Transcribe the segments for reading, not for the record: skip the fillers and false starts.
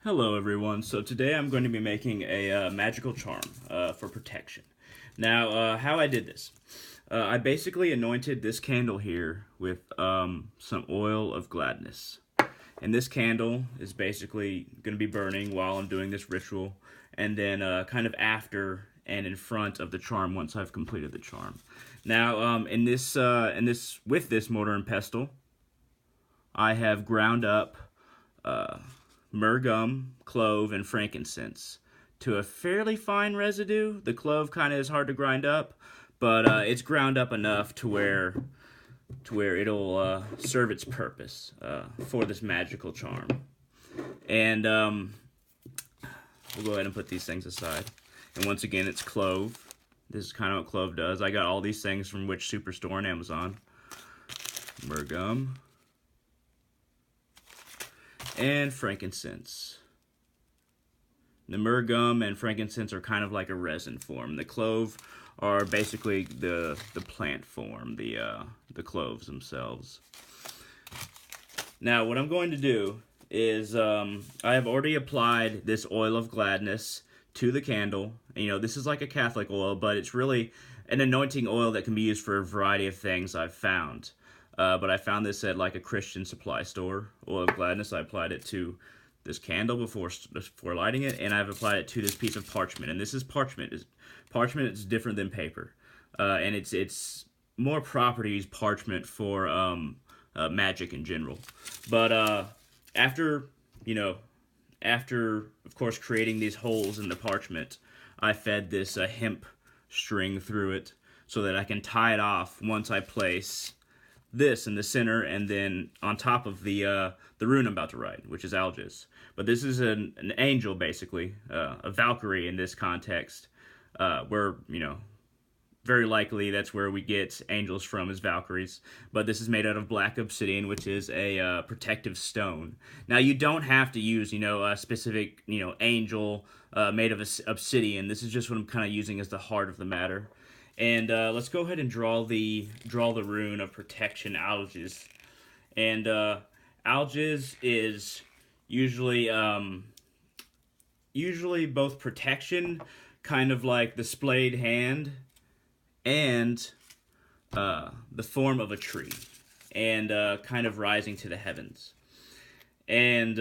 Hello everyone, so today I'm going to be making a magical charm for protection. Now, how I did this. I basically anointed this candle here with some oil of gladness. And this candle is basically going to be burning while I'm doing this ritual, and then kind of after and in front of the charm once I've completed the charm. Now, with this mortar and pestle, I have ground up Myrrh Gum, Clove, and Frankincense to a fairly fine residue. The clove kind of is hard to grind up, but it's ground up enough to where it'll serve its purpose for this magical charm. And we'll go ahead and put these things aside. And once again, it's clove. This is kind of what clove does. I got all these things from Witch Superstore on Amazon. Myrrh Gum. And frankincense. The myrrh gum and frankincense are kind of like a resin form. The clove are basically the plant form, the cloves themselves. Now, what I'm going to do is I have already applied this oil of gladness to the candle. You know, this is like a Catholic oil, but it's really an anointing oil that can be used for a variety of things I've found. But I found this at like a Christian supply store, oil of gladness. I applied it to this candle before lighting it, and I've applied it to this piece of parchment. And this is parchment. Parchment is different than paper, and it's more properties parchment for magic in general. But after of course creating these holes in the parchment, I fed this hemp string through it so that I can tie it off once I place this in the center, and then on top of the rune I'm about to write, which is Algiz. But this is an angel, basically, a Valkyrie in this context, where, very likely that's where we get angels from, is Valkyries. But this is made out of black obsidian, which is a protective stone. Now, you don't have to use, a specific, angel made of obsidian. This is just what I'm kind of using as the heart of the matter. And let's go ahead and draw the rune of protection, Algiz. And Algiz is usually both protection, kind of like the splayed hand, and the form of a tree, and kind of rising to the heavens. And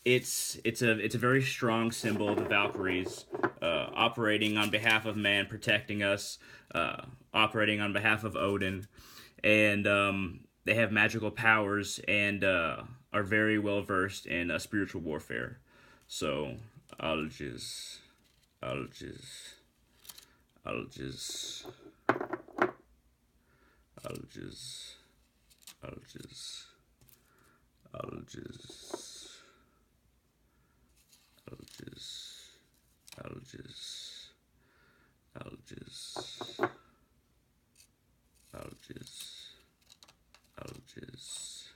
it's a very strong symbol of the Valkyries, operating on behalf of man, protecting us, operating on behalf of Odin, and they have magical powers and are very well versed in spiritual warfare. So, Algiz, Algiz, Algiz, Algiz, Algiz, Algiz. Algiz, Algiz, Algiz, Algiz, Algiz,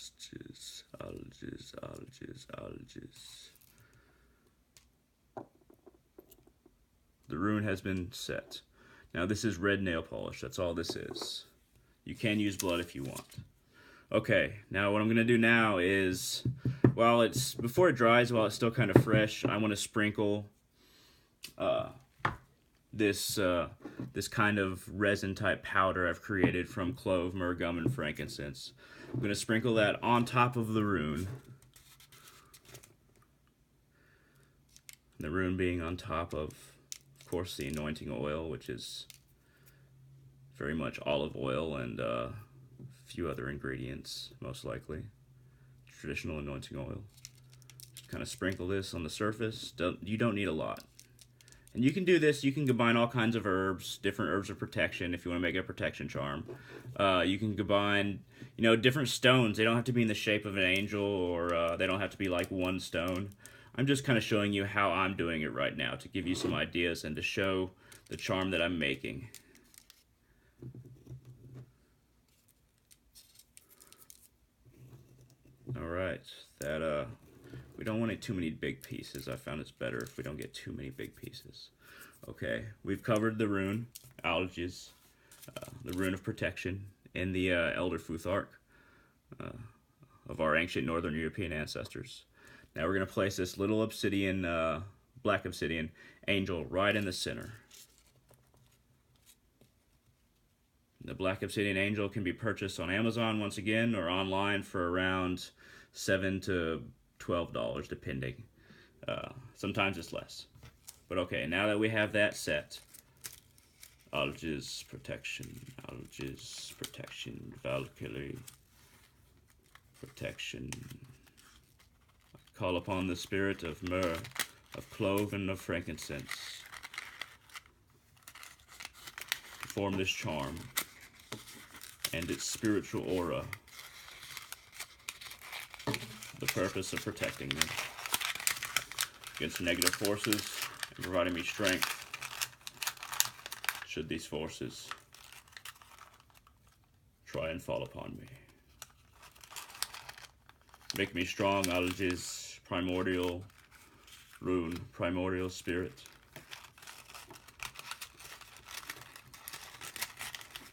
Algiz, Algiz, Algiz, Algiz. The rune has been set. Now this is red nail polish, that's all this is. You can use blood if you want. Okay, now what I'm going to do now is, before it dries, while it's still kind of fresh, I want to sprinkle this kind of resin type powder I've created from clove, myrrh gum, and frankincense. I'm going to sprinkle that on top of the rune. The rune being on top of course, the anointing oil, which is very much olive oil and a few other ingredients, most likely. Traditional anointing oil. Just kind of sprinkle this on the surface. You don't need a lot. And you can do this, you can combine all kinds of herbs, different herbs of protection if you want to make a protection charm. You can combine, different stones. They don't have to be in the shape of an angel, or they don't have to be like one stone. I'm just kind of showing you how I'm doing it right now to give you some ideas and to show the charm that I'm making. Alright, that We don't want too many big pieces. I found it's better if we don't get too many big pieces. Okay, we've covered the rune, Algiz, the rune of protection, and the Elder Futhark of our ancient Northern European ancestors. Now we're going to place this little obsidian, black obsidian angel right in the center. The black obsidian angel can be purchased on Amazon once again, or online for around $7 to $12 depending. Sometimes it's less. But okay, now that we have that set, Algiz protection, Valkyrie protection. Call upon the spirit of myrrh, of clove, and of frankincense to form this charm and its spiritual aura, the purpose of protecting me against negative forces and providing me strength should these forces try and fall upon me. Make me strong, Algiz, primordial rune, primordial spirit.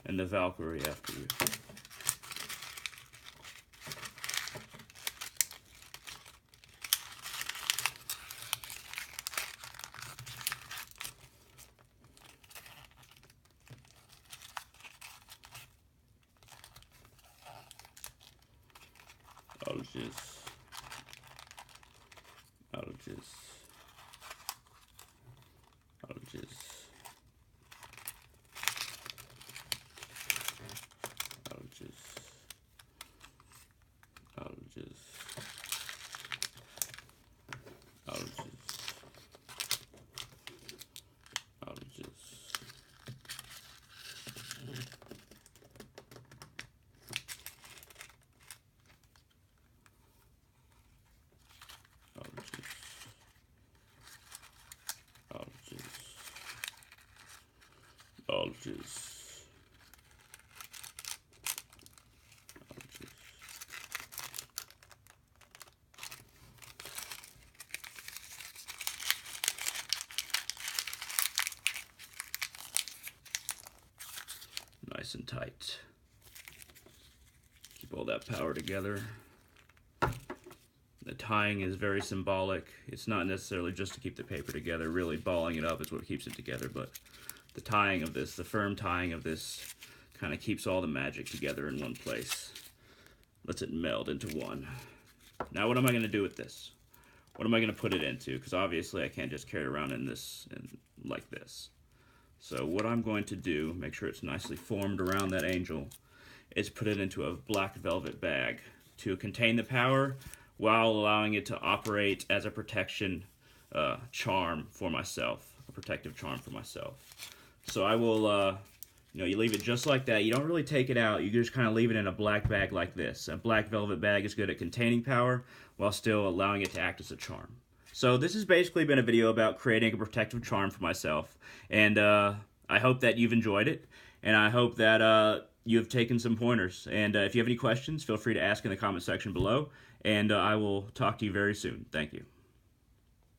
And the Valkyrie after you. Algiz, Algiz, Algiz, Algiz, Algiz, Algiz, Algiz. Algiz. Nice and tight. Keep all that power together. The tying is very symbolic. It's not necessarily just to keep the paper together. Really, balling it up is what keeps it together, but the tying of this, the firm tying of this, kind of keeps all the magic together in one place. Lets it meld into one. Now what am I going to do with this? What am I going to put it into? Because obviously I can't just carry it around in this, like this. So what I'm going to do, make sure it's nicely formed around that angel, is put it into a black velvet bag to contain the power while allowing it to operate as a protection charm for myself, a protective charm for myself. So I will, you leave it just like that. You don't really take it out. You just kind of leave it in a black bag like this. A black velvet bag is good at containing power while still allowing it to act as a charm. So this has basically been a video about creating a protective charm for myself. And I hope that you've enjoyed it. And I hope that you have taken some pointers. And if you have any questions, feel free to ask in the comment section below. And I will talk to you very soon. Thank you.